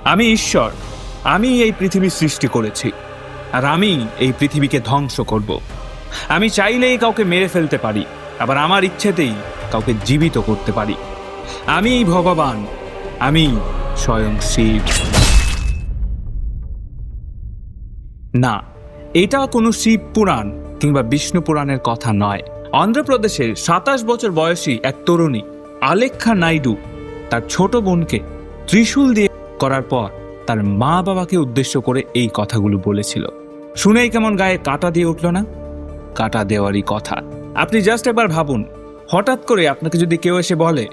আমি ঈশ্বর, আমি এই পৃথিবী সৃষ্টি করেছি, আর আমি এই পৃথিবীকে ধ্বংস করব। আমি চাইলেই কাউকে মেরে ফেলতে পারি, আবার আমার ইচ্ছেতেই কাউকে জীবিত করতে পারি। আমি ভগবান, আমি স্বয়ং শিব। না, এটা কোনো শিব পুরাণ কিংবা বিষ্ণু পুরাণের কথা নয়। অন্ধ্রপ্রদেশের 27 বছর বয়সী এক তরুণী আলেখ্যা নাইডু তার ছোট বোনকে ত্রিশূল দিয়ে করার পর তার মা বাবাকে উদ্দেশ্য করে এই কথাগুলো বলেছিল। শুনেই কেমন গায়ে কাঁটা দিয়ে উঠল না? কাঁটা দেওয়ারই কথা। আপনি জাস্ট একবার ভাবুন, হঠাৎ করে আপনাকে যদি কেউ এসে বলে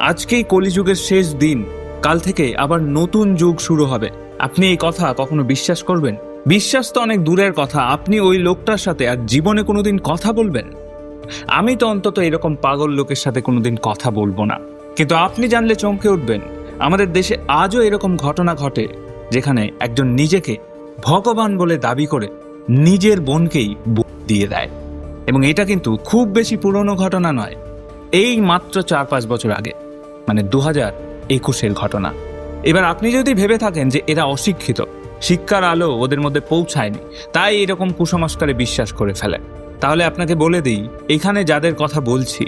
আজকেই কলিযুগের শেষ দিন, কাল থেকে আবার নতুন যুগ শুরু হবে, আপনি এই কথা কখনো বিশ্বাস করবেন? বিশ্বাস তো অনেক দূরের কথা, আপনি ওই লোকটার সাথে আর জীবনে কোনোদিন কথা বলবেন? আমি তো অন্তত এরকম পাগল লোকের সাথে কোনোদিন কথা বলবো না। কিন্তু আপনি জানলে চমকে উঠবেন, আমাদের দেশে আজও এরকম ঘটনা ঘটে যেখানে একজন নিজেকে ভগবান বলে দাবি করে নিজের বোনকেই দিয়ে দেয়। এবং এটা কিন্তু খুব বেশি পুরনো ঘটনা নয়, এই মাত্র 4-5 বছর আগে, মানে 2021-এর ঘটনা। এবার আপনি যদি ভেবে থাকেন যে এরা অশিক্ষিত, শিক্ষার আলো ওদের মধ্যে পৌঁছায়নি, তাই এরকম কুসংস্কারে বিশ্বাস করে ফেলে, তাহলে আপনাকে বলে দিই, এখানে যাদের কথা বলছি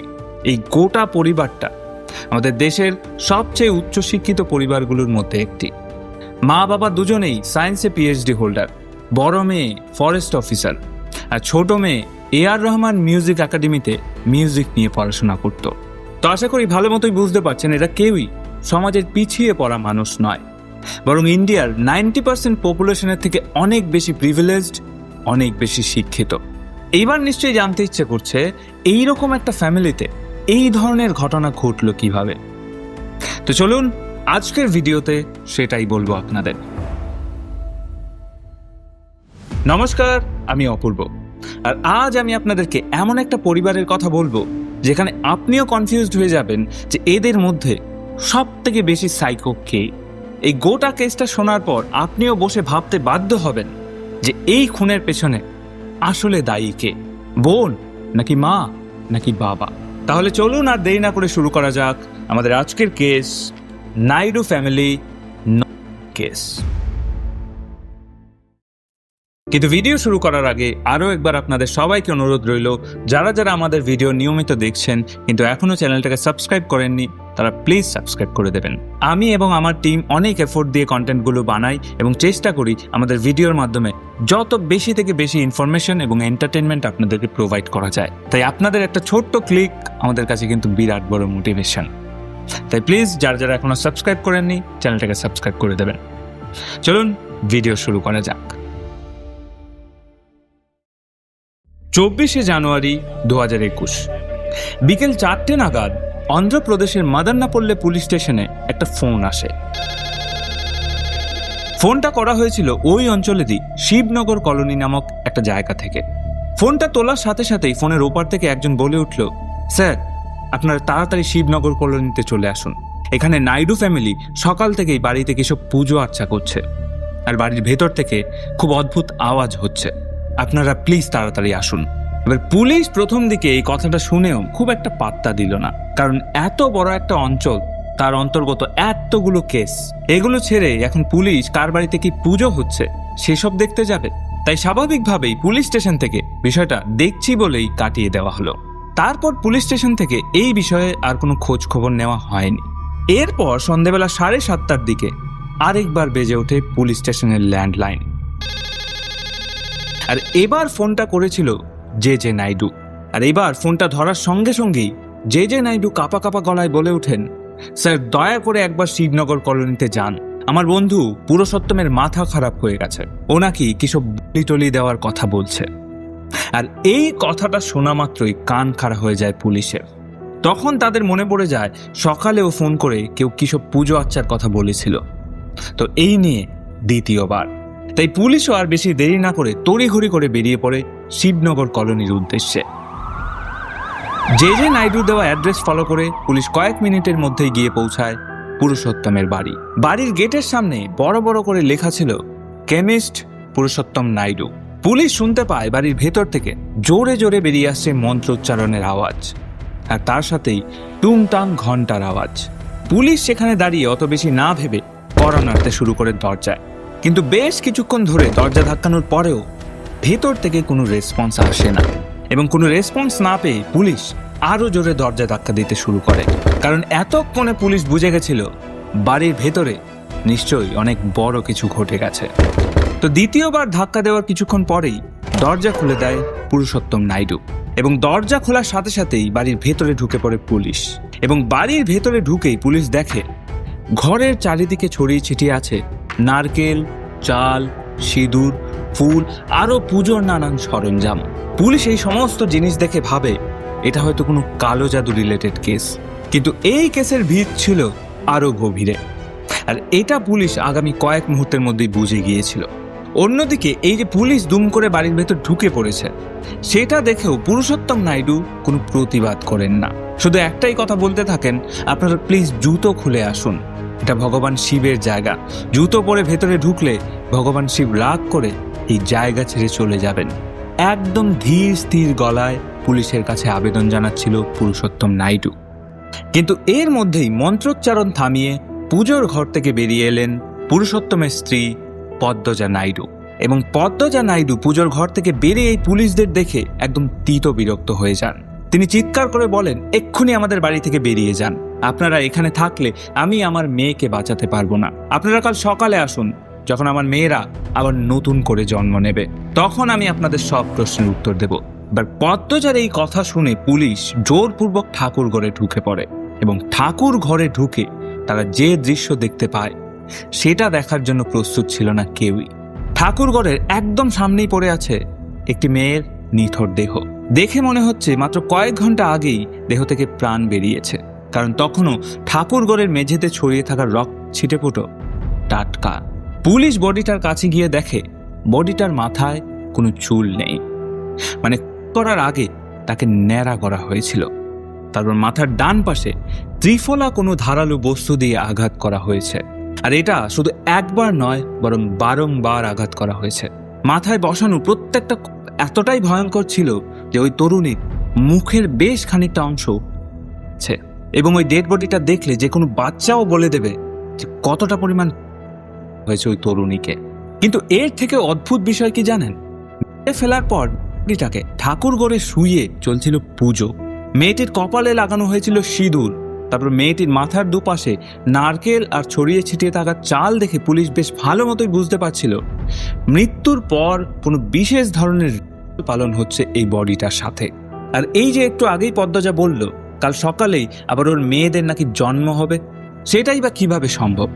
এই গোটা পরিবারটা আমাদের দেশের সবচেয়ে উচ্চশিক্ষিত পরিবারগুলোর মধ্যে একটি। মা বাবা দুজনেই সায়েন্সে পিএইচডি হোল্ডার, বড় মেয়ে ফরেস্ট অফিসার, আর ছোট মেয়ে AR রহমান মিউজিক একাডেমিতে মিউজিক নিয়ে পড়াশোনা করত। তো আশা করি ভালো মতোই বুঝতে পারছেন এরা কেউই সমাজের পিছিয়ে পড়া মানুষ নয়, বরং ইন্ডিয়ার 90% পপুলেশনের থেকে অনেক বেশি প্রিভিলেজড, অনেক বেশি শিক্ষিত। এইবার নিশ্চয়ই জানতে ইচ্ছে করছে এইরকম একটা ফ্যামিলিতে এই ধরনের ঘটনা ঘটলো কিভাবে। তো চলুন আজকের ভিডিওতে সেটাই বলবো আপনাদের। নমস্কার, আমি অপূর্ব, আর আজ আমি আপনাদেরকে এমন একটা পরিবারের কথা বলবো যেখানে আপনিও কনফিউজড হয়ে যাবেন যে এদের মধ্যে সব থেকে বেশি সাইকো কে। এই গোটা কেসটা শোনার পর আপনিও বসে ভাবতে বাধ্য হবেন যে এই খুনের পেছনে আসলে দায়ী কে, বোন নাকি মা নাকি বাবা। তাহলে চলুন আর দেরি না করে শুরু করা যাক আমাদের আজকের কেস, নাইডু ফ্যামিলি কেস। কিন্তু ভিডিও শুরু করার আগে আরও একবার আপনাদের সবাইকে অনুরোধ রইল, যারা যারা আমাদের ভিডিও নিয়মিত দেখছেন কিন্তু এখনও চ্যানেলটাকে সাবস্ক্রাইব করেননি, তারা প্লিজ সাবস্ক্রাইব করে দেবেন। আমি এবং আমার টিম অনেক এফোর্ট দিয়ে কন্টেন্টগুলো বানাই এবং চেষ্টা করি আমাদের ভিডিওর মাধ্যমে যত বেশি থেকে বেশি ইনফরমেশন এবং এন্টারটেনমেন্ট আপনাদেরকে প্রোভাইড করা যায়। তাই আপনাদের একটা ছোট্ট ক্লিক আমাদের কাছে কিন্তু বিরাট বড় মোটিভেশন। তাই প্লিজ যারা যারা এখনও সাবস্ক্রাইব করেননি চ্যানেলটাকে সাবস্ক্রাইব করে দেবেন। চলুন ভিডিও শুরু করা যাক। 24শে জানুয়ারি 2021 বিকেল 4টে নাগাদ অন্ধ্রপ্রদেশের মাদান্নাপল্লে পুলিশ স্টেশনে একটা ফোন আসে। ফোনটা করা হয়েছিল ওই অঞ্চলেরই শিবনগর কলোনি নামক একটা জায়গা থেকে। ফোনটা তোলার সাথে সাথেই ফোনের ওপার থেকে একজন বলে উঠল, স্যার আপনারা তাড়াতাড়ি শিবনগর কলোনিতে চলে আসুন, এখানে নাইডু ফ্যামিলি সকাল থেকেই বাড়িতে কিছু পুজো আর্চা করছে, আর বাড়ির ভেতর থেকে খুব অদ্ভুত আওয়াজ হচ্ছে, আপনারা প্লিজ তাড়াতাড়ি আসুন। এবার পুলিশ প্রথম দিকে এই কথাটা শুনেও খুব একটা পাত্তা দিল না, কারণ এত বড় একটা অঞ্চল, তার অন্তর্গত এতগুলো কেস, এগুলো ছেড়ে এখন পুলিশ কার বাড়িতে কি পুজো হচ্ছে সেসব দেখতে যাবে। তাই স্বাভাবিকভাবেই পুলিশ স্টেশন থেকে বিষয়টা দেখছি বলেই কাটিয়ে দেওয়া হলো। তারপর পুলিশ স্টেশন থেকে এই বিষয়ে আর কোনো খোঁজ খবর নেওয়া হয়নি। এরপর সন্ধ্যেবেলা 7:30টার দিকে আরেকবার বেজে ওঠে পুলিশ স্টেশনের ল্যান্ডলাইন, আর এবার ফোনটা করেছিল জে নাইডু। আর এবার ফোনটা ধরার সঙ্গে সঙ্গেই জে নাইডু কাঁপা কাঁপা গলায় বলে ওঠেন, স্যার দয়া করে একবার শিবনগর কলোনিতে যান, আমার বন্ধু পুরুষোত্তমের মাথা খারাপ হয়ে গেছে, ও নাকি কিসব বলি টলি দেওয়ার কথা বলছে। আর এই কথাটা শোনা মাত্রই কান খাড়া হয়ে যায় পুলিশের। তখন তাদের মনে পড়ে যায় সকালেও ফোন করে কেউ কিসব পুজো আর্চার কথা বলেছিল, তো এই নিয়ে দ্বিতীয়বার। তাই পুলিশও আর বেশি দেরি না করে তড়িঘড়ি করে বেরিয়ে পড়ে শিবনগর কলোনির উদ্দেশ্যে। জে নাইডু দেওয়া অ্যাড্রেস ফলো করে পুলিশ কয়েক মিনিটের মধ্যেই গিয়ে পৌঁছায় পুরুষোত্তমের বাড়ি। বাড়ির গেটের সামনে বড় বড় করে লেখা ছিল কেমিস্ট পুরুষোত্তম নাইডু। পুলিশ শুনতে পায় বাড়ির ভেতর থেকে জোরে জোরে বেরিয়ে আসছে মন্ত্রোচ্চারণের আওয়াজ, আর তার সাথেই টুংটাং ঘন্টার আওয়াজ। পুলিশ সেখানে দাঁড়িয়ে অত বেশি না ভেবে কড়া নাড়তে শুরু করে দরজায়। কিন্তু বেশ কিছুক্ষণ ধরে দরজা ধাক্কানোর পরেও ভেতর থেকে কোনো রেসপন্স আসে না, এবং কোনো রেসপন্স না পেয়ে পুলিশ আরও জোরে দরজা ধাক্কা দিতে শুরু করে। কারণ এতক্ষণে পুলিশ বুঝে গেছিল বাড়ির ভেতরে নিশ্চয়ই অনেক বড় কিছু ঘটে গেছে। তো দ্বিতীয়বার ধাক্কা দেওয়ার কিছুক্ষণ পরেই দরজা খুলে দেয় পুরুষোত্তম নাইডু, এবং দরজা খোলার সাথে সাথেই বাড়ির ভেতরে ঢুকে পড়ে পুলিশ। এবং বাড়ির ভেতরে ঢুকেই পুলিশ দেখে ঘরের চারিদিকে ছড়িয়ে ছিটিয়ে আছে নারকেল, চাল, সিঁদুর, ফুল, আরও পুজোর নানান সরঞ্জাম। পুলিশ এই সমস্ত জিনিস দেখে ভাবে এটা হয়তো কোনো কালো জাদু রিলেটেড কেস, কিন্তু এই কেসের ভিত ছিল আরও গভীরে, আর এটা পুলিশ আগামী কয়েক মুহূর্তের মধ্যেই বুঝে গিয়েছিল। অন্যদিকে এই যে পুলিশ দুম করে বাড়ির ভেতর ঢুকে পড়েছে, সেটা দেখেও পুরুষোত্তম নাইডু কোনো প্রতিবাদ করেন না, শুধু একটাই কথা বলতে থাকেন, আপনারা প্লিজ জুতো খুলে আসুন, এটা ভগবান শিবের জায়গা, জুতো পরে ভেতরে ঢুকলে ভগবান শিব রাগ করে এই জায়গা ছেড়ে চলে যাবেন। একদম ধীর স্থির গলায় পুলিশের কাছে আবেদন জানাচ্ছিল পুরুষোত্তম নাইডু। কিন্তু এর মধ্যেই মন্ত্রোচ্চারণ থামিয়ে পুজোর ঘর থেকে বেরিয়ে এলেন পুরুষোত্তমের স্ত্রী পদ্মজা নাইডু। এবং পদ্মজা নাইডু পুজোর ঘর থেকে বেরিয়ে এই পুলিশদের দেখে একদম তীত বিরক্ত হয়ে যান। তিনি চিৎকার করে বলেন, এক্ষুনি আমাদের বাড়ি থেকে বেরিয়ে যান, আপনারা এখানে থাকলে আমি আমার মেয়েকে বাঁচাতে পারবো না, আপনারা কাল সকালে আসুন, যখন আমার মেয়েরা আবার নতুন করে জন্ম নেবে, তখন আমি আপনাদের সব প্রশ্নের উত্তর দেব। এবার পদ্মজার এই কথা শুনে পুলিশ জোরপূর্বক ঠাকুর ঘরে ঢুকে পড়ে, এবং ঠাকুর ঘরে ঢুকে তারা যে দৃশ্য দেখতে পায় সেটা দেখার জন্য প্রস্তুত ছিল না কেউই। ঠাকুর ঘরের একদম সামনেই পড়ে আছে একটি মেয়ের নিথর দেহ। দেখে মনে হচ্ছে মাত্র কয়েক ঘন্টা আগেই দেহ থেকে প্রাণ বেরিয়েছে, কারণ তখনও ঠাকুর ঘরের মেঝেতে ছড়িয়ে থাকা রক্ত ছিটেফোঁটো টাটকা। পুলিশ বডিটার কাছে গিয়ে দেখে বডিটার মাথায় কোনো চুল নেই, মানে করার আগে তাকে ন্যাড়া করা হয়েছিল। তারপর মাথার ডান পাশে ত্রিফলা কোনো ধারালো বস্তু দিয়ে আঘাত করা হয়েছে, আর এটা শুধু একবার নয় বরং বারংবার আঘাত করা হয়েছে। মাথায় বসানো প্রত্যেকটা এতটাই ভয়ঙ্কর ছিল যে ওই তরুণীর মুখের বেশ খানিকটা অংশ আছে, এবং ওই ডেড বডিটা দেখলে যে কোনো বাচ্চাও বলে দেবে যে কতটা পরিমাণ হয়েছে ওই তরুণীকে। কিন্তু এর থেকে অদ্ভুত বিষয় কি জানেন, ফেলার পর মেয়েটাকে ঠাকুর ঘরে শুইয়ে চলছিল পুজো। মেয়েটির কপালে লাগানো হয়েছিল সিঁদুর, তারপর মেয়েটির মাথার দুপাশে নারকেল আর ছড়িয়ে ছিটিয়ে থাকা চাল দেখে পুলিশ বেশ ভালো মতোই বুঝতে পারছিল মৃত্যুর পর কোনো বিশেষ ধরনের পালন হচ্ছে এই বডিটার সাথে। আর এই যে একটু আগেই পদ্মজা বলল কাল সকালেই আবার ওর মেয়েদের নাকি জন্ম হবে, সেটাই বা কিভাবে সম্ভব?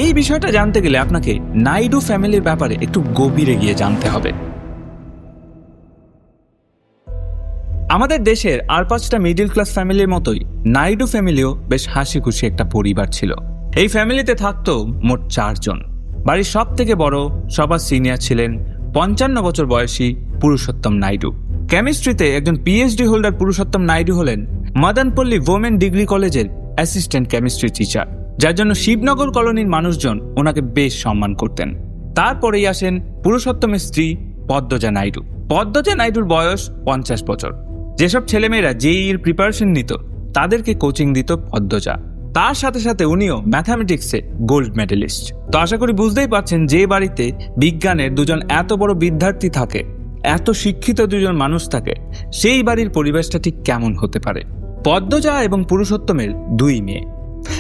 এই বিষয়টা জানতে গেলে আপনাকে নাইডু ফ্যামিলির ব্যাপারে একটু গভীরে গিয়ে জানতে হবে। আমাদের দেশের আর 5টা মিডল ক্লাস ফ্যামিলির মতোই নাইডু ফ্যামিলিও বেশ হাসি খুশি একটা পরিবার ছিল। এই ফ্যামিলিতে থাকতো মোট 4 জন। বাড়ির সব থেকে বড়, সবার সিনিয়র ছিলেন 55 বছর বয়সী পুরুষোত্তম নাইডু। কেমিস্ট্রিতে একজন পিএইচডি হোল্ডার পুরুষোত্তম নাইডু হলেন মদনপল্লী ওমেন ডিগ্রি কলেজের অ্যাসিস্ট্যান্ট কেমিস্ট্রি টিচার, যার জন্য শিবনগর কলোনির মানুষজন ওনাকে বেশ সম্মান করতেন। তারপরেই আসেন পুরুষোত্তমের স্ত্রী পদ্মজা নাইডু। পদ্মজা নাইডুর বয়স 50 বছর। যেসব ছেলেমেয়েরা জেইর প্রিপারেশন নিত তাদেরকে কোচিং দিত পদ্মজা। তার সাথে সাথে উনিও ম্যাথামেটিক্সে গোল্ড মেডেলিস্ট। তো আশা করি বুঝতেই পারছেন যে বাড়িতে বিজ্ঞানের দুজন এত বড় বিদ্যার্থী থাকে, এত শিক্ষিত দুজন মানুষ থাকে, সেই বাড়ির পরিবেশটা ঠিক কেমন হতে পারে। পদ্মজা এবং পুরুষোত্তমের 2 মেয়ে,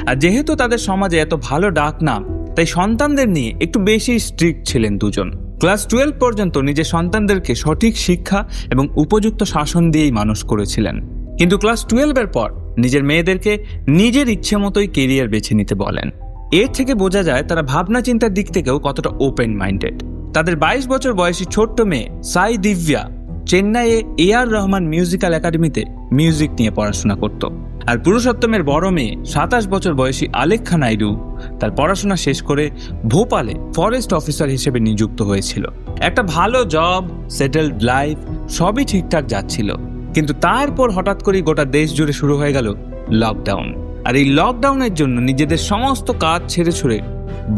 আর যেহেতু তাদের সমাজে এত ভালো ডাক নাম, তাই সন্তানদের নিয়ে একটু বেশি স্ট্রিক্ট ছিলেন দুজন। ক্লাস 12 পর্যন্ত নিজের সন্তানদেরকে সঠিক শিক্ষা এবং উপযুক্ত শাসন দিয়েই মানুষ করেছিলেন। কিন্তু ক্লাস 12-এর পর নিজের মেয়েদেরকে নিজের ইচ্ছে মতোই কেরিয়ার বেছে নিতে বলেন। এর থেকে বোঝা যায় তারা ভাবনা চিন্তার দিক থেকেও কতটা ওপেন মাইন্ডেড। তাদের 22 বছর বয়সী ছোট্ট মেয়ে সাই দিব্যা চেন্নাইয়ে এআর রহমান মিউজিক্যাল একাডেমিতে মিউজিক নিয়ে পড়াশোনা করত। আর পুরুষোত্তমের বড় মেয়ে 27 বছর বয়সী আলেখ্যা নাইডু তার পড়াশোনা শেষ করে ভোপালে ফরেস্ট অফিসার হিসেবে নিযুক্ত হয়েছিল। একটা ভালো জব, সেটেলড লাইফ, সবই ঠিকঠাক যাচ্ছিল। কিন্তু তারপর হঠাৎ করেই গোটা দেশ জুড়ে শুরু হয়ে গেল লকডাউন। আর এই লকডাউনের জন্য নিজেদের সমস্ত কাজ ছেড়ে ছুড়ে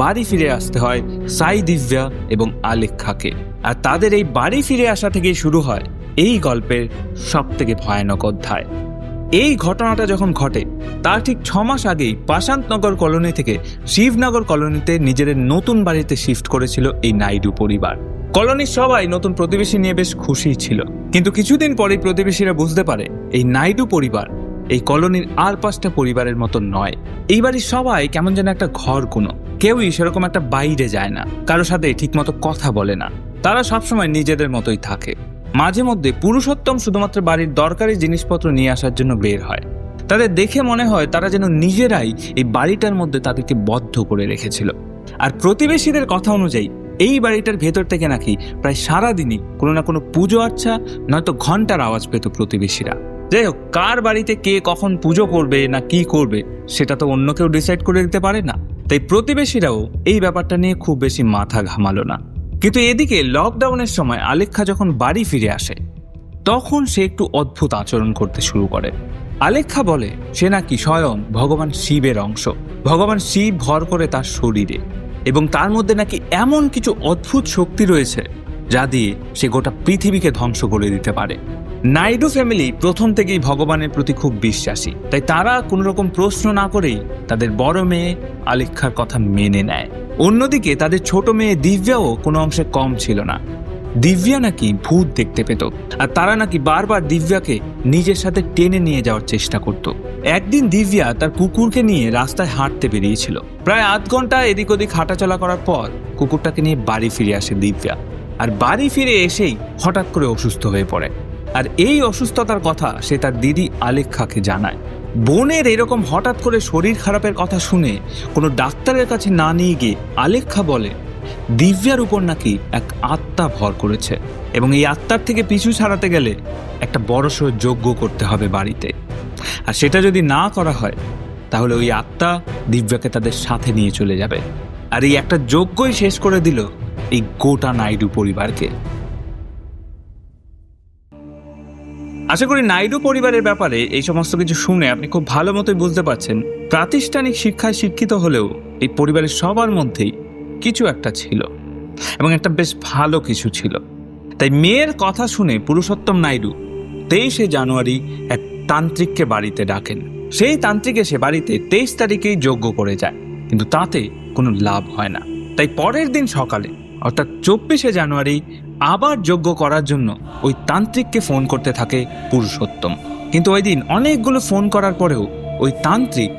বাড়ি ফিরে আসতে হয় সাই দিব্যা এবং আলেখ্যাকে। আর তাদের এই বাড়ি ফিরে আসা থেকেই শুরু হয় এই গল্পের সবথেকে ভয়ানক অধ্যায়। এই ঘটনাটা যখন ঘটে তার ঠিক 6 মাস আগেই পাশান্তনগর কলোনি থেকে শিবনগর কলোনিতে নিজেদের নতুন বাড়িতে শিফট করেছিল এই নাইডু পরিবার। কলোনির সবাই নতুন প্রতিবেশী নিয়ে বেশ খুশি ছিল, কিন্তু কিছুদিন পরেই প্রতিবেশীরা বুঝতে পারে এই নাইডু পরিবার এই কলোনির আর 5টা পরিবারের মতো নয়। এই বাড়ির সবাই কেমন যেন একটা ঘর কোনো, কেউই সেরকম একটা বাইরে যায় না, কারোর সাথে ঠিকমতো কথা বলে না, তারা সবসময় নিজেদের মতোই থাকে। মাঝে মধ্যে পুরুষোত্তম শুধুমাত্র বাড়ির দরকারি জিনিসপত্র নিয়ে আসার জন্য বের হয়। তাদের দেখে মনে হয় তারা যেন নিজেরাই এই বাড়িটার মধ্যে তাদেরকে বদ্ধ করে রেখেছিল। আর প্রতিবেশীদের কথা অনুযায়ী এই বাড়িটার ভেতর থেকে নাকি প্রায় সারাদিনই কোনো না কোনো পুজো আর্চা নয়তো ঘন্টার আওয়াজ পেত প্রতিবেশীরা। যাই হোক, কার বাড়িতে কে কখন পুজো করবে না কি করবে সেটা তো অন্য কেউ ডিসাইড করে দিতে পারে না, তাই প্রতিবেশীরাও এই ব্যাপারটা নিয়ে খুব বেশি মাথা ঘামালো না। কিন্তু এদিকে লকডাউনের সময় আলেখ্যা যখন বাড়ি ফিরে আসে তখন সে একটু অদ্ভুত আচরণ করতে শুরু করে। আলেখ্যা বলে সে নাকি স্বয়ং ভগবান শিবের অংশ, ভগবান শিব ভর করে তার শরীরে, এবং তার মধ্যে নাকি এমন কিছু অদ্ভুত শক্তি রয়েছে যা দিয়ে সে গোটা পৃথিবীকে ধ্বংস করে দিতে পারে। নাইডু ফ্যামিলি প্রথম থেকেই ভগবানের প্রতি খুব বিশ্বাসী, তাই তারা কোনো রকম প্রশ্ন না করেই তাদের বড় মেয়ে আলেখ্যার কথা মেনে নেয়। অন্যদিকে তাদের ছোট মেয়ে দিব্যাও কোনো অংশে কম ছিল না। দিব্যা নাকি ভূত দেখতে পেত, আর তারা নাকি বারবার দিব্যাকে নিজের সাথে টেনে নিয়ে যাওয়ার চেষ্টা করত। একদিন দিব্যা তার কুকুরকে নিয়ে রাস্তায় হাঁটতে বেরিয়েছিল। প্রায় আধ ঘন্টা এদিক ওদিক হাঁটাচলা করার পর কুকুরটাকে নিয়ে বাড়ি ফিরে আসে দিব্যা, আর বাড়ি ফিরে এসেই হঠাৎ করে অসুস্থ হয়ে পড়ে। আর এই অসুস্থতার কথা সে তার দিদি আলেখ্যাকে জানায়। বোনের এরকম হঠাৎ করে শরীর খারাপের কথা শুনে কোনো ডাক্তারের কাছে না নিয়ে গিয়ে আলেখ্যা বলে দিব্যার উপর নাকি এক আত্মা ভর করেছে, এবং এই আত্মার থেকে পিছু ছাড়াতে গেলে একটা বড়সড় যজ্ঞ করতে হবে বাড়িতে, আর সেটা যদি না করা হয় তাহলে ওই আত্মা দিব্যাকে তাদের সাথে নিয়ে চলে যাবে। আর এই একটা যজ্ঞই শেষ করে দিল এই গোটা নাইডু পরিবারকে। আশা করি নাইডু পরিবারের ব্যাপারে এই সমস্ত কিছু শুনে আপনি খুব ভালো মতোই বুঝতে পারছেন প্রাতিষ্ঠানিক শিক্ষায় শিক্ষিত হলেও এই পরিবারের সবার মধ্যেই কিছু একটা ছিল, এবং একটা বেশ ভালো কিছু ছিল। তাই মেয়ের কথা শুনে পুরুষোত্তম নাইডু 23শে জানুয়ারি এক তান্ত্রিককে বাড়িতে ডাকেন। সেই তান্ত্রিক এসে বাড়িতে 23 তারিখেই যজ্ঞ করে যায়, কিন্তু তাতে কোনো লাভ হয় না। তাই পরের দিন সকালে অর্থাৎ 24শে জানুয়ারি আবার যজ্ঞ করার জন্য ওই তান্ত্রিককে ফোন করতে থাকে পুরুষোত্তম। কিন্তু ওই দিন অনেকগুলো ফোন করার পরেও ওই তান্ত্রিক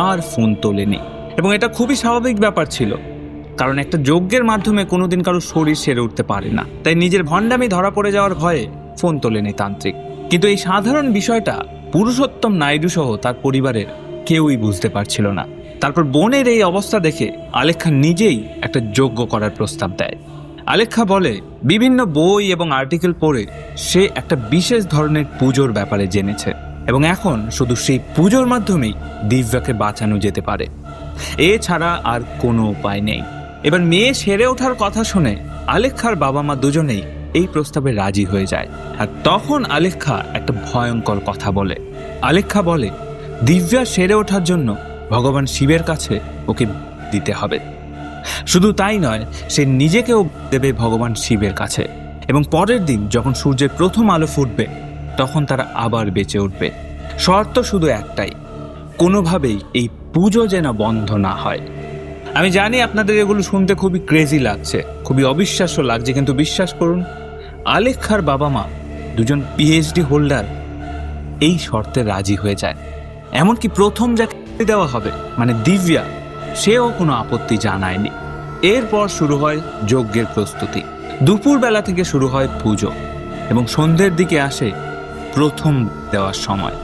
আর ফোন তোলেনি, এবং এটা খুবই স্বাভাবিক ব্যাপার ছিল, কারণ একটা যজ্ঞের মাধ্যমে কোনোদিন কারো শরীর সেরে উঠতে পারে না। তাই নিজের ভণ্ডামি ধরা পড়ে যাওয়ার ভয়ে ফোন তোলেনি তান্ত্রিক। কিন্তু এই সাধারণ বিষয়টা পুরুষোত্তম নাইডু সহ তার পরিবারের কেউই বুঝতে পারছিল না। তারপর বোনের এই অবস্থা দেখে আলেখ্যা নিজেই একটা যজ্ঞ করার প্রস্তাব দেয়। আলেখ্যা বলে বিভিন্ন বই এবং আর্টিকেল পড়ে সে একটা বিশেষ ধরনের পুজোর ব্যাপারে জেনেছে, এবং এখন শুধু সেই পুজোর মাধ্যমেই দিব্যাকে বাঁচানো যেতে পারে, এছাড়া আর কোনো উপায় নেই। এবার মেয়ে সেরে ওঠার কথা শুনে আলেখ্যার বাবা মা দুজনেই এই প্রস্তাবে রাজি হয়ে যায়। আর তখন আলেখ্যা একটা ভয়ঙ্কর কথা বলে। আলেখ্যা বলে দিব্যা সেরে ওঠার জন্য ভগবান শিবের কাছে ওকে দিতে হবে। শুধু তাই নয়, সে নিজেকেও দেবে ভগবান শিবের কাছে, এবং পরের দিন যখন সূর্যের প্রথম আলো ফুটবে তখন তারা আবার বেঁচে উঠবে। শর্ত শুধু একটাই, কোনোভাবেই এই পুজো যেন বন্ধ না হয়। আমি জানি আপনাদের এগুলো শুনতে খুবই ক্রেজি লাগছে, খুবই অবিশ্বাস্য লাগছে, কিন্তু বিশ্বাস করুন আলেখ্যার বাবা মা দুজন পিএইচডি হোল্ডার এই শর্তে রাজি হয়ে যায়। এমনকি প্রথম যাকে দেওয়া হবে মানে দিব্যা, সেও কোনো আপত্তি জানায়নি। এরপর শুরু হয় যজ্ঞের প্রস্তুতি। দুপুর বেলা থেকে শুরু হয় পুজো, এবং সন্ধ্যের দিকে আসে প্রথম দেওয়ার সময়।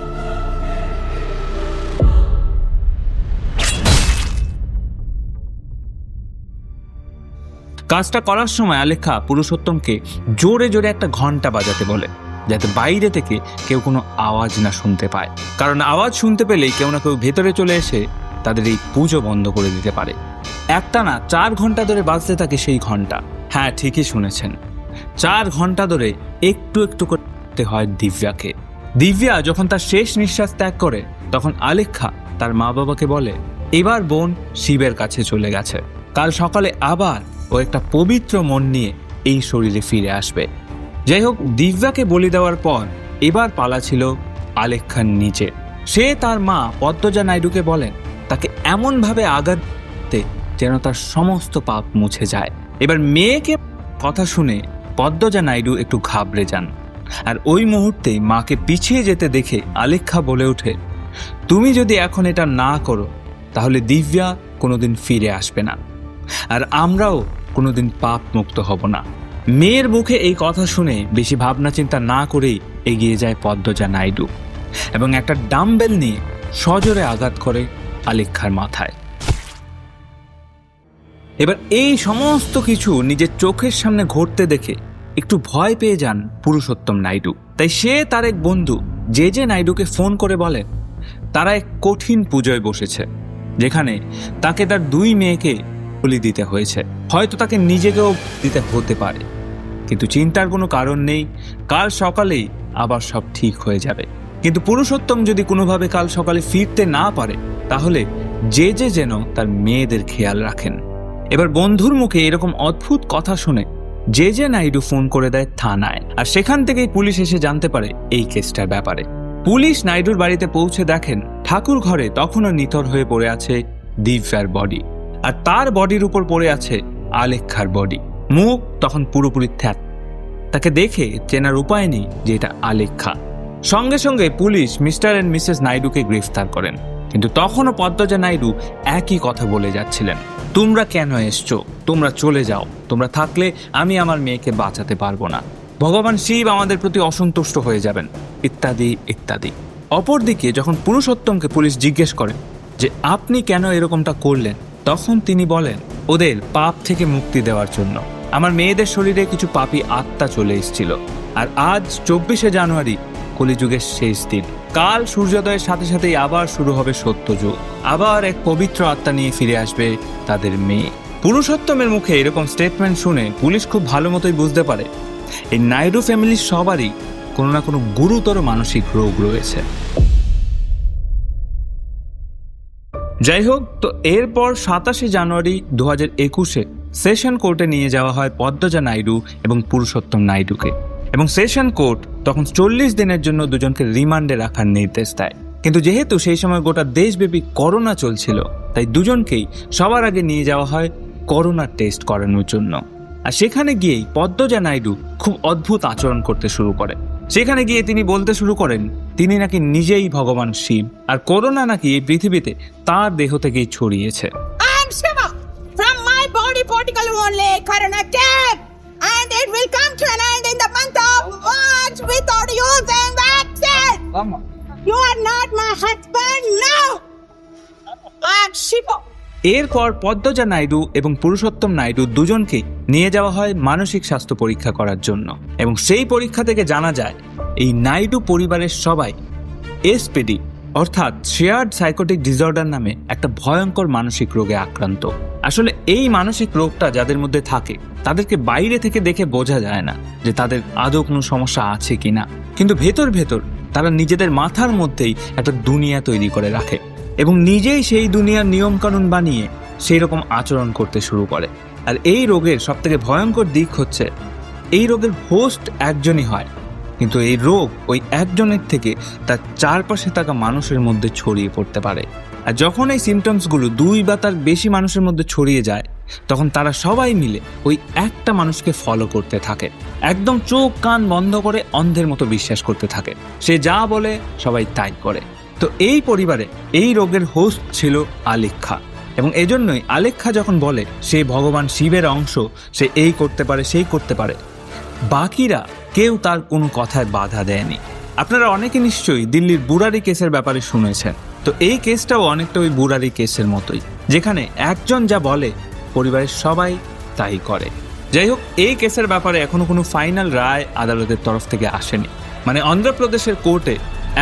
কাজটা করার সময় আলেখ্যা পুরুষোত্তমকে জোরে জোরে একটা ঘন্টা বাজাতে বলে, যাতে বাইরে থেকে কেউ কোনো আওয়াজ না শুনতে পায়, কারণ আওয়াজ শুনতে পেলেই কেউ না কেউ ভেতরে চলে এসে তাদের এই পুজো বন্ধ করে দিতে পারে। একটানা 4 ঘন্টা ধরে বাজতে থাকে সেই ঘন্টা। হ্যাঁ, ঠিকই শুনেছেন, 4 ঘন্টা ধরে একটু একটু করতে হয় দিব্যাকে। দিব্যা যখন তার শেষ নিঃশ্বাস ত্যাগ করে তখন আলেখ্যা তার মা বাবাকে বলে এবার বোন শিবের কাছে চলে গেছে, কাল সকালে আবার ও একটা পবিত্র মন নিয়ে এই শরীরে ফিরে আসবে। যাই হোক, দিব্যাকে বলি দেওয়ার পর এবার পালা ছিল আলেখ্যার নিচে। সে তার মা পদ্মজা নাইডুকে বলেন তাকে এমনভাবে আঘাত দিতে যেন তার সমস্ত পাপ মুছে যায়। এবার মেয়েকে কথা শুনে পদ্মজা নাইডু একটু ঘাবড়ে যান, আর ওই মুহূর্তে মাকে পিছিয়ে যেতে দেখে আলেখ্যা বলে ওঠে, তুমি যদি এখন এটা না করো তাহলে দিব্যা কোনোদিন ফিরে আসবে না, আর আমরাও কোনোদিন পাপ মুক্ত হব না। মেয়ের মুখে এই কথা শুনে বেশি ভাবনা চিন্তা না করেই এগিয়ে যায় পদ্মজা নাইডু এবং একটা ডাম্বেল নিয়ে সজোরে আঘাত করে আলেখ্যার মাথায়। এবার এই সমস্ত কিছু নিজের চোখের সামনে ঘটতে দেখে একটু ভয় পেয়ে যান পুরুষোত্তম নাইডু। তাই সে তার এক বন্ধু জে নাইডুকে ফোন করে বলেন তারা এক কঠিন পুজোয় বসেছে, যেখানে তাকে তার 2 মেয়েকে বলি দিতে হয়েছে। হয়তো তাকে নিজেকেও দিতে হতে পারে, কিন্তু চিন্তার কোনো কারণ নেই, কাল সকালেই আবার সব ঠিক হয়ে যাবে। কিন্তু পুরুষোত্তম যদি কোনোভাবে কাল সকালে ফিরতে না পারে তাহলে যে যেন তার মেয়েদের খেয়াল রাখেন। এবার বন্ধুর মুখে এরকম অদ্ভুত কথা শুনে জে নাইডু ফোন করে দেয় থানায়, আর সেখান থেকেই পুলিশ এসে জানতে পারে এই কেসটার ব্যাপারে। পুলিশ নাইডুর বাড়িতে পৌঁছে দেখেন ঠাকুর ঘরে তখনও নিথর হয়ে পড়ে আছে দিব্যার বডি, আর তার বডির উপর পড়ে আছে আলেখ্যার বডি। মুখ তখন পুরোপুরি থ্যাত, তাকে দেখে চেনার উপায় নেই যে এটা আলেখ্যা। সঙ্গে সঙ্গে পুলিশ মিস্টার এন্ড মিসেস নাইডুকে গ্রেফতার করেন, কিন্তু তখনও পদ্মজা নাইডু একই কথা বলে যাচ্ছিলেন, তোমরা কেন এসছো, তোমরা চলে যাও, তোমরা থাকলে আমি আমার মেয়েকে বাঁচাতে পারবো না, ভগবান শিব আমাদের প্রতি অসন্তুষ্ট হয়ে যাবেন, ইত্যাদি ইত্যাদি। অপরদিকে যখন পুরুষোত্তমকে পুলিশ জিজ্ঞেস করে যে আপনি কেন এরকমটা করলেন, তখন তিনি বলেন ওদের পাপ থেকে মুক্তি দেওয়ার জন্য। আমার মেয়েদের শরীরে কিছু পাপী আত্মা চলে এসেছিল, আর আজ 24শে জানুয়ারি কলিযুগের শেষ দিন। কাল সূর্যোদয়ের সাথে সাথেই আবার শুরু হবে সত্যযুগ, আবার এক পবিত্র আত্মা নিয়ে ফিরে আসবে তাদের মেয়ে। পুরুষোত্তমের মুখে এরকম স্টেটমেন্ট শুনে পুলিশ খুব ভালো মতোই বুঝতে পারে এই নাইডু ফ্যামিলির সবারই কোনো না কোনো গুরুতর মানসিক রোগ রয়েছে। যাই হোক, তো এরপর 27শে জানুয়ারি 2021-এ সেশন কোর্টে নিয়ে যাওয়া হয় পদ্মজা নাইডু এবং পুরুষোত্তম নাইডুকে, এবং সেশন কোর্ট তখন 40 দিনের জন্য দুজনকে রিমান্ডে রাখার নির্দেশ দেয়। কিন্তু যেহেতু সেই সময় গোটা দেশব্যাপী করোনা চলছিল, তাই দুজনকেই সবার আগে নিয়ে যাওয়া হয় করোনা টেস্ট করানোর জন্য। আর সেখানে গিয়েই পদ্মজা নাইডু খুব অদ্ভুত আচরণ করতে শুরু করে। সেখানে গিয়ে তিনি বলতে শুরু করেন তিনি নাকি নিজেই ভগবান শিব, আর করোনা নাকি এই পৃথিবীতে তার দেহ থেকেই ছড়িয়েছে। From my body particle only corona came, and it will come to an end in the month of March without using vaccine. You are not my husband, no. I am Shiva. এরপর পদ্মজা নাইডু এবং পুরুষোত্তম নাইডু দুজনকে নিয়ে যাওয়া হয় মানসিক স্বাস্থ্য পরীক্ষা করার জন্য, এবং সেই পরীক্ষা থেকে জানা যায় এই নাইডু পরিবারের সবাই এসপিডি অর্থাৎ শেয়ার্ড সাইকোটিক ডিসঅর্ডার নামে একটা ভয়ঙ্কর মানসিক রোগে আক্রান্ত। আসলে এই মানসিক রোগটা যাদের মধ্যে থাকে তাদেরকে বাইরে থেকে দেখে বোঝা যায় না যে তাদের আদৌ কোনো সমস্যা আছে কিনা, কিন্তু ভেতর ভেতর তারা নিজেদের মাথার মধ্যেই একটা দুনিয়া তৈরি করে রাখে এবং নিজেই সেই দুনিয়ার নিয়মকানুন বানিয়ে সেই রকম আচরণ করতে শুরু করে। আর এই রোগের সবথেকে ভয়ঙ্কর দিক হচ্ছে এই রোগের হোস্ট একজনই হয়, কিন্তু এই রোগ ওই একজনের থেকে তার চারপাশে থাকা মানুষের মধ্যে ছড়িয়ে পড়তে পারে। আর যখন এই সিমটমসগুলো 2 বা তার বেশি মানুষের মধ্যে ছড়িয়ে যায়, তখন তারা সবাই মিলে ওই একটা মানুষকে ফলো করতে থাকে, একদম চোখ কান বন্ধ করে অন্ধের মতো বিশ্বাস করতে থাকে। সে যা বলে সবাই তাই করে। তো এই পরিবারে এই রোগের হোস্ট ছিল আলেখ্যা, এবং এজন্যই আলেখ্যা যখন বলে সে ভগবান শিবের অংশ, সে এই করতে পারে সেই করতে পারে, বাকিরা কেউ তার কোনো কথায় বাধা দেয়নি। আপনারা অনেকে নিশ্চয়ই দিল্লির বুরারি কেসের ব্যাপারে শুনেছেন। তো এই কেসটাও অনেকটা ওই বুরারি কেসের মতোই, যেখানে একজন যা বলে পরিবারের সবাই তাই করে। যাই হোক, এই কেসের ব্যাপারে এখনো কোনো ফাইনাল রায় আদালতের তরফ থেকে আসেনি, মানে অন্ধ্রপ্রদেশের কোর্টে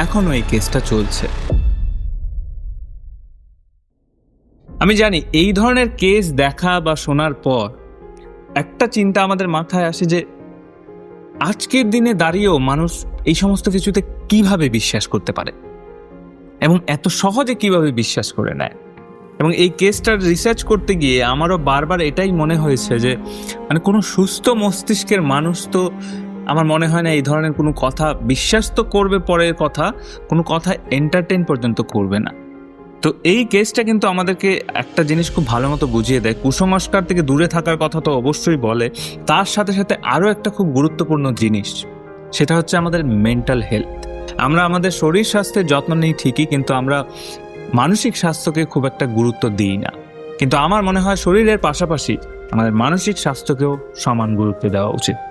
এখনো এই কেসটা চলছে। আমি জানি এই ধরনের কেস দেখা বা শোনার পর একটা চিন্তা আমাদের মাথায় আসে যে আজকের দিনে দাঁড়িয়েও মানুষ এই সমস্ত কিছুতে কিভাবে বিশ্বাস করতে পারে এবং এত সহজে কিভাবে বিশ্বাস করে নেয়। এবং এই কেসটার রিসার্চ করতে গিয়ে আমারও বারবার এটাই মনে হয়েছে যে মানে কোনো সুস্থ মস্তিষ্কের মানুষ তো আমার মনে হয় না এই ধরনের কোনো কথা বিশ্বাস তো করবে পরের কথা, কোনো কথা এন্টারটেইন পর্যন্ত করবে না। তো এই কেসটা কিন্তু আমাদেরকে একটা জিনিস খুব ভালো মতো বুঝিয়ে দেয়, কুসংস্কার থেকে দূরে থাকার কথা তো অবশ্যই বলে, তার সাথে সাথে আরও একটা খুব গুরুত্বপূর্ণ জিনিস, সেটা হচ্ছে আমাদের মেন্টাল হেলথ। আমরা আমাদের শরীর স্বাস্থ্যের যত্ন নিই ঠিকই, কিন্তু আমরা মানসিক স্বাস্থ্যকে খুব একটা গুরুত্ব দিই না। কিন্তু আমার মনে হয় শরীরের পাশাপাশি আমাদের মানসিক স্বাস্থ্যকেও সমান গুরুত্ব দেওয়া উচিত।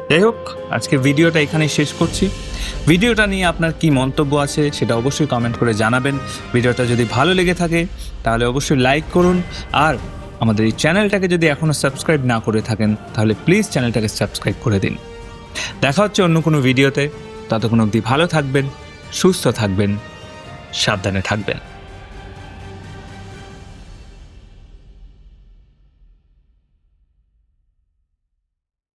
যাই হোক, আজকে ভিডিওটা এখানেই শেষ করছি। ভিডিওটা নিয়ে আপনার কি মন্তব্য আছে সেটা অবশ্যই কমেন্ট করে জানাবেন। ভিডিওটা যদি ভালো লেগে থাকে তাহলে অবশ্যই লাইক করুন, আর আমাদের এই চ্যানেলটাকে যদি এখনও সাবস্ক্রাইব না করে থাকেন তাহলে প্লিজ চ্যানেলটাকে সাবস্ক্রাইব করে দিন। দেখা হচ্ছে অন্য কোনো ভিডিওতে, ততক্ষণ অবধি ভালো থাকবেন, সুস্থ থাকবেন, সাবধানে থাকবেন।